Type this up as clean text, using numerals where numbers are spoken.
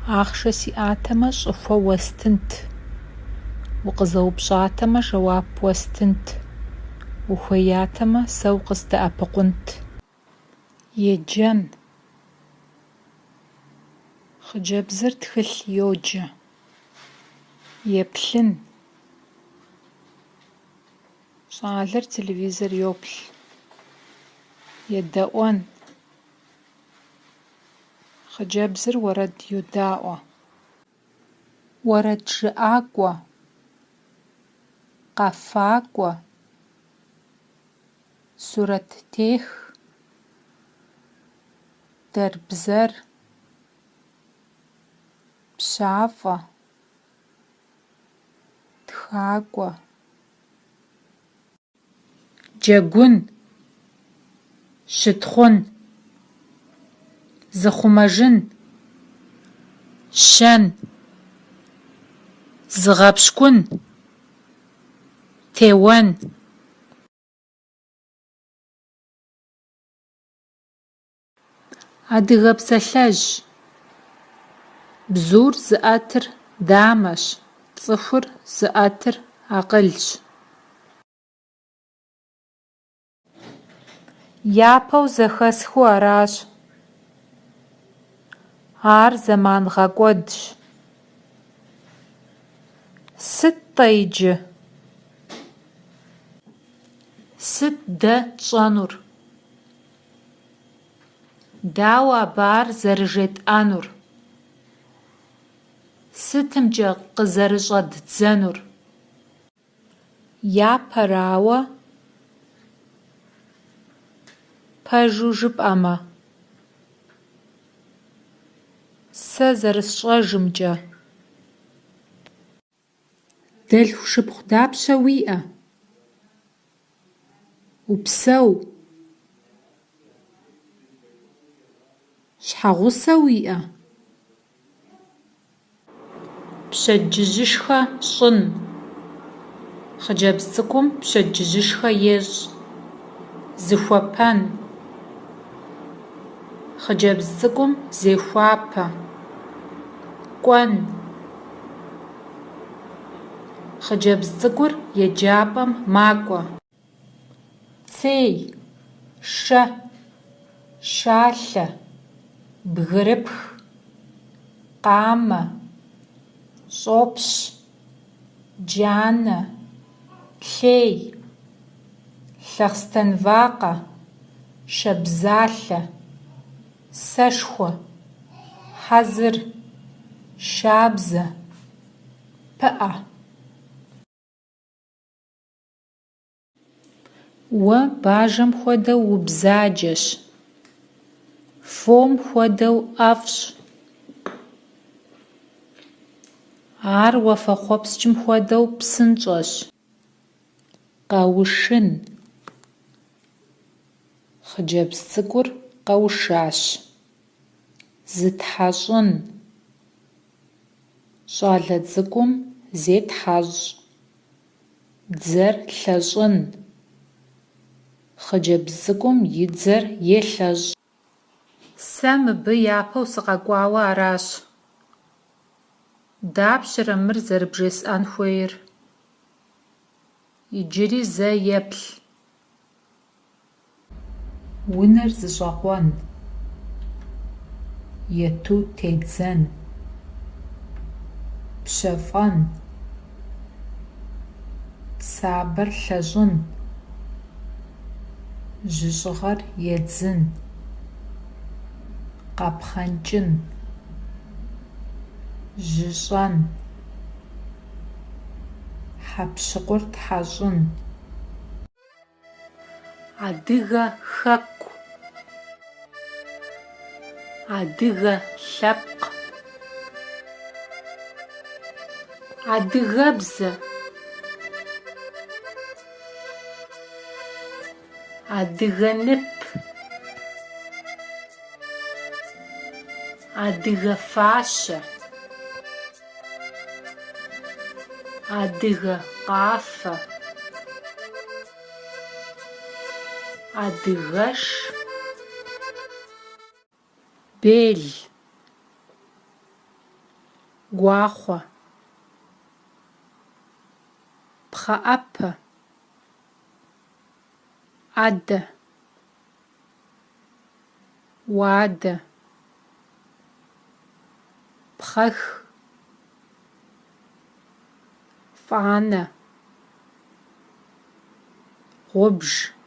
Ахъшэ сиӏатэмэ, щӏыхуэ уэстынт. Укъызэупщӏатэмэ, жэуап уэстынт. Ухуеятэмэ, сэ укъыздэӏэпыкъунт. Еджэн. Хъыджэбзыр тхылъ йоджэ. Еплъын. Щӏалэр телевизор йоплъ. Едэӏуэн. Хъыджэбзыр уэрэд йодаӏуэ. Уэрэд жыӏакӏуэ. Къэфакӏуэ. Сурэт тех. Дэрбзэр. Пщафӏэ. Тхакӏуэ. Джэгун. Щытхъун. Зыхъумэжын. Щэн. Зыгъэпщкӏун. Теуэн. Адыгэ псалъэжь. Бзур зыӏэтыр дамэщ, цӏыхур зыӏэтыр акъылщ. Япэу зэхэсхыу аращ. Ар зэман гъэкӏуэдщ. Сыт-тӏэ иджы? Сыт дэ тщӏэнур? Дауэ абы ар зэрыжетӏэнур? Сытымкӏэ къызэрыщӏэддзэнур? Япэрауэ? Пэжу жыпӏэмэ. Сэ зэрысщӏэжымкӏэ. Дэлъху шыпхъу дапщэ уиӏэ? Упсэу. Щхьэгъусэ уиӏэ? Пщэдджыжьышхэ щӏын. Хъыджэбз цӏыкӏум пщэдджыжьышхэ ещӏ. Зыхуэпэн. Хъыджэбз цӏыкӏум зехуапэ. Кӏуэн. Хъыджэбз цӏыкӏур еджапӏэм макӏуэ. Цей. Шэ. Шалъэ. Бгырыпх. Къамэ. Щӏопщ. Джанэ. Лъей. Лъэхъстэнвакъэ. Шабзалъэ. Сэшхуэ. Хьэзыр. Шабзэ. Пыӏэ. Уэ бажэм хуэдэу убзаджэщ. Фом хуэдэу ӏэфӏщ. Ар уафэхъуэпскӏым хуэдэу псынщӏэщ. Къэушын. Хъыджэбз цӏыкӏур къэушащ. Зытхьэщӏын. Щӏалэ цӏыкӏум зетхьэщӏ. Дзэр лъэщӏын. Хъыджэбз цӏыкӏум и дзэр елъэщӏ. Сэ мыбы япэу сыкъэкӏуауэ аращ. Дапщэрэ мыр зэрыбжесӏэн хуейр? Иджыри зэ еплъ. Унэр зыщӏэгъуэн. Ету тедзэн. Пщэфӏэн. Сабэр лъэщӏын. Жьыщӏыгъэр едзын. Къэпхъэнкӏын. Жьыщӏэн. Хьэпщыкъур тхьэщӏын. Адыгэ хэку. Адыгэ лъэпкъ. Адыгэбзэ. Адыгэ нып. Адыгэ фащэ. Адыгэ къафэ. Адыгэш. Бел. guaxhue, pxhe'epe, 'ede, vuade, pxhex, f'ane, ğubjj.